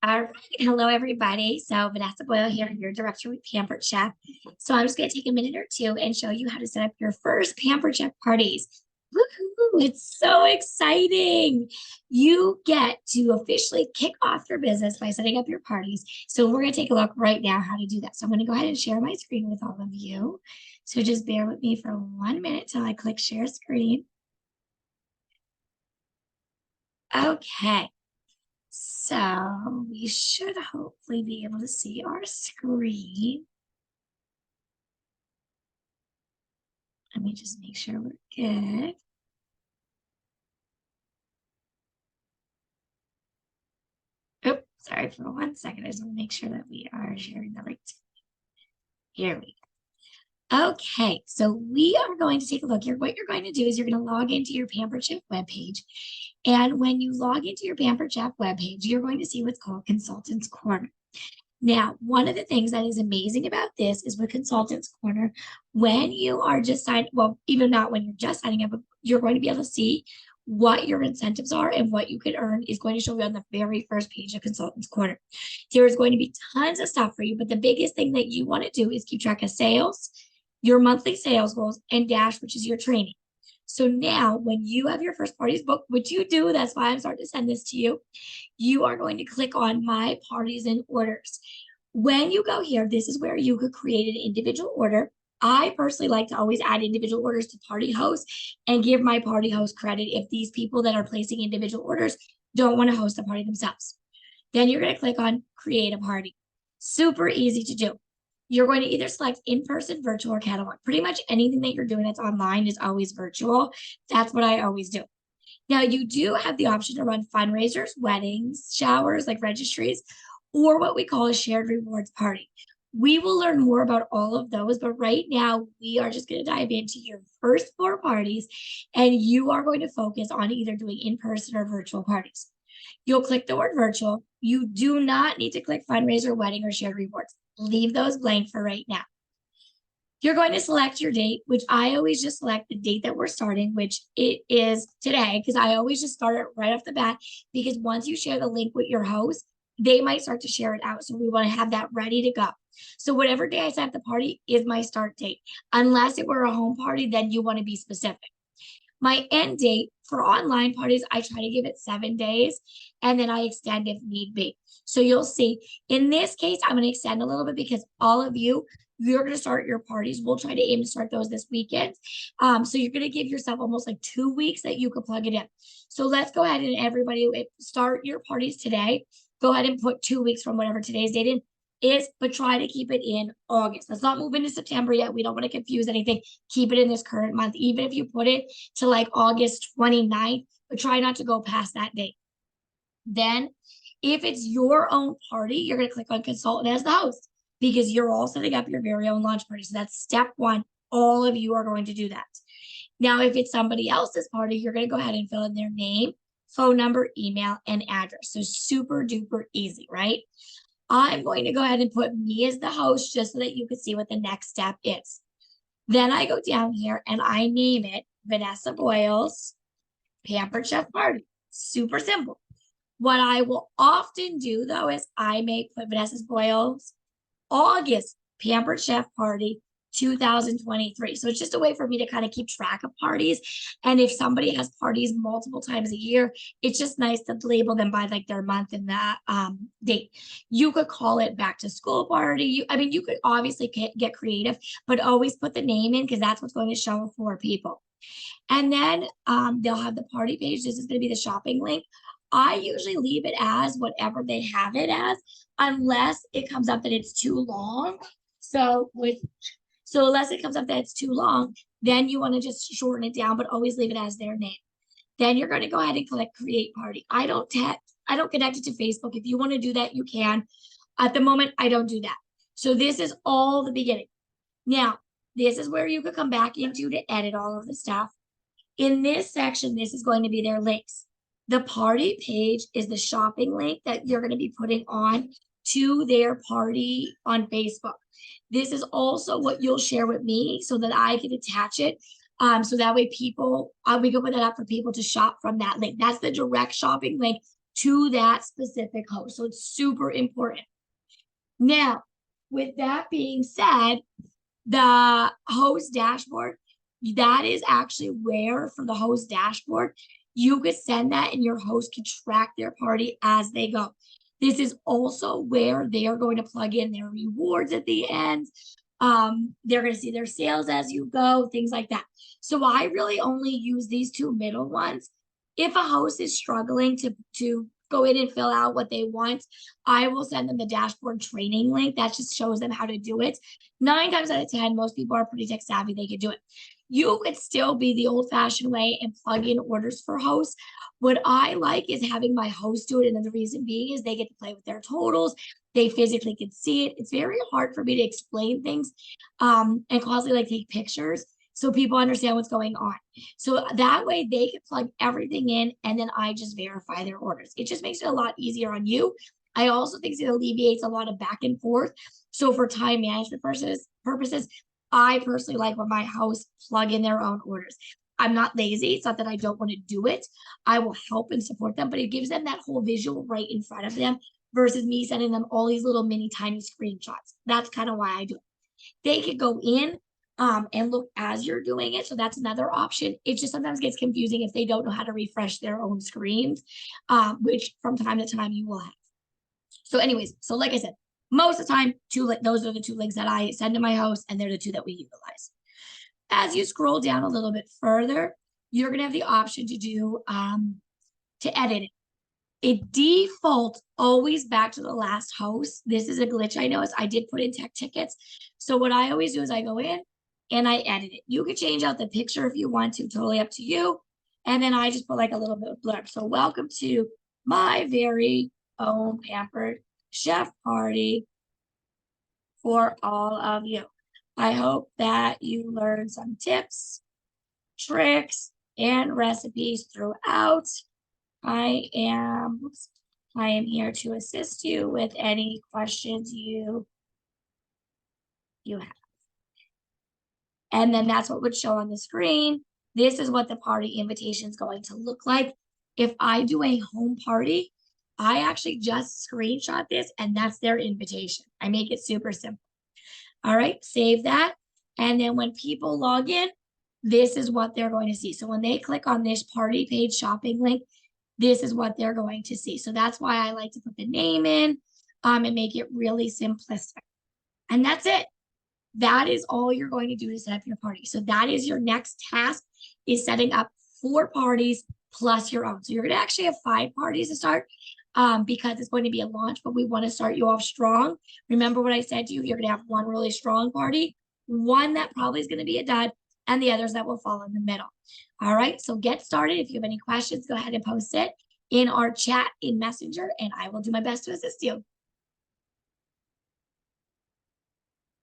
All right. Hello, everybody. So Vanessa Boyle here, your director with Pampered Chef. So I'm just going to take a minute or two and show you how to set up your first Pampered Chef parties. Woohoo! It's so exciting. You get to officially kick off your business by setting up your parties. So we're going to take a look right now how to do that. So I'm going to go ahead and share my screen with all of you. So just bear with me for 1 minute till I click share screen. Okay. So we should hopefully be able to see our screen. Let me just make sure we're good. Oh, sorry for 1 second. I just want to make sure that we are sharing the right. Here we go. Okay, so we are going to take a look here. What you're going to do is you're going to log into your Pampered Chef webpage. And when you log into your Pampered Chef webpage, you're going to see what's called Consultants Corner. Now, one of the things that is amazing about this is with Consultants Corner, when you are just signing, well, even not when you're just signing up, you're going to be able to see what your incentives are and what you can earn is going to show you on the very first page of Consultants Corner. There is going to be tons of stuff for you, but the biggest thing that you want to do is keep track of sales, your monthly sales goals, and Dash, which is your training. So now when you have your first parties booked, which you do, that's why I'm starting to send this to you, you are going to click on My Parties and Orders. When you go here, this is where you could create an individual order. I personally like to always add individual orders to party hosts and give my party host credit if these people that are placing individual orders don't want to host the party themselves. Then you're going to click on Create a Party. Super easy to do. You're going to either select in-person, virtual, or catalog. Pretty much anything that you're doing that's online is always virtual. That's what I always do. Now, you do have the option to run fundraisers, weddings, showers, like registries, or what we call a shared rewards party. We will learn more about all of those, but right now we are just going to dive into your first 4 parties, and you are going to focus on either doing in-person or virtual parties. You'll click the word virtual. You do not need to click fundraiser, wedding, or shared rewards. Leave those blank for right now. You're going to select your date, which I always just select the date that we're starting, which it is today, because I always just start it right off the bat, because once you share the link with your host, they might start to share it out. So we want to have that ready to go. So whatever day I set up the party is my start date. Unless it were a home party, then you want to be specific. My end date for online parties, I try to give it 7 days, and then I extend if need be. So you'll see, in this case, I'm going to extend a little bit because all of you, you're going to start your parties. We'll try to aim to start those this weekend. So you're going to give yourself almost like 2 weeks that you could plug it in. So let's go ahead and everybody start your parties today. Go ahead and put 2 weeks from whatever today's date in is, but try to keep it in August. Let's not move into September yet. We don't want to confuse anything. Keep it in this current month, even if you put it to like August 29th, but try not to go past that date. Then if it's your own party, you're going to click on consultant as the host because you're all setting up your very own launch party. So that's step 1. All of you are going to do that. Now, if it's somebody else's party, you're going to go ahead and fill in their name, phone number, email, and address. So super duper easy, right? I'm going to go ahead and put me as the host just so that you can see what the next step is. Then I go down here and I name it Vanessa Boyle's Pampered Chef Party. Super simple. What I will often do though is I may put Vanessa Boyle's August Pampered Chef Party 2023. So it's just a way for me to kind of keep track of parties. And if somebody has parties multiple times a year, it's just nice to label them by like their month and that date. You could call it back to school party. I mean, you could obviously get creative, but always put the name in because that's what's going to show for people. And then they'll have the party page. This is going to be the shopping link. I usually leave it as whatever they have it as, unless it comes up that it's too long. So unless it comes up that it's too long, then you want to just shorten it down, but always leave it as their name. Then you're going to go ahead and click create party. I don't connect it to Facebook. If you want to do that, you can. At the moment, I don't do that. So this is all the beginning. Now, this is where you could come back into to edit all of the stuff. In this section, this is going to be their links. The party page is the shopping link that you're going to be putting on to their party on Facebook. This is also what you'll share with me so that I can attach it. So that way people, we can put that up for people to shop from that link. That's the direct shopping link to that specific host. So it's super important. Now, with that being said, the host dashboard, that is actually where for the host dashboard, you could send that and your host can track their party as they go. This is also where they are going to plug in their rewards at the end. They're going to see their sales as you go, things like that. So I really only use these two middle ones. If a host is struggling to go in and fill out what they want, I will send them the dashboard training link. That just shows them how to do it. 9 times out of 10, most people are pretty tech savvy. They can do it. You could still be the old fashioned way and plug in orders for hosts. What I like is having my host do it. And the reason being is they get to play with their totals. They physically can see it. It's very hard for me to explain things and constantly like take pictures so people understand what's going on. So that way they can plug everything in and then I just verify their orders. It just makes it a lot easier on you. I also think it alleviates a lot of back and forth. So for time management purposes, I personally like when my hosts plug in their own orders. I'm not lazy. It's not that I don't want to do it. I will help and support them, but it gives them that whole visual right in front of them versus me sending them all these little mini tiny screenshots. That's kind of why I do it. They could go in and look as you're doing it. So that's another option. It just sometimes gets confusing if they don't know how to refresh their own screens, which from time to time you will have. So anyways, so like I said, most of the time, those are the two links that I send to my host, and they're the two that we utilize. As you scroll down a little bit further, you're going to have the option to do to edit it. It defaults always back to the last host. This is a glitch I noticed. I did put in tech tickets. So what I always do is I go in and I edit it. You can change out the picture if you want to, totally up to you. And then I just put like a little bit of blurb. So welcome to my very own Pampered Chef Party for all of you. I hope that you learned some tips, tricks, and recipes throughout. I am here to assist you with any questions you have. And then that's what would show on the screen. This is what the party invitation is going to look like. If I do a home party, I actually just screenshot this and that's their invitation. I make it super simple. All right, save that. And then when people log in, this is what they're going to see. So when they click on this party page shopping link, this is what they're going to see. So that's why I like to put the name in and make it really simplistic. And that's it. That is all you're going to do to set up your party. So that is your next task, is setting up 4 parties plus your own. So you're going to actually have 5 parties to start because it's going to be a launch, but we want to start you off strong. Remember what I said to you, you're going to have 1 really strong party, 1 that probably is going to be a dud, and the others that will fall in the middle. All right, so get started. If you have any questions, go ahead and post it in our chat in Messenger, and I will do my best to assist you.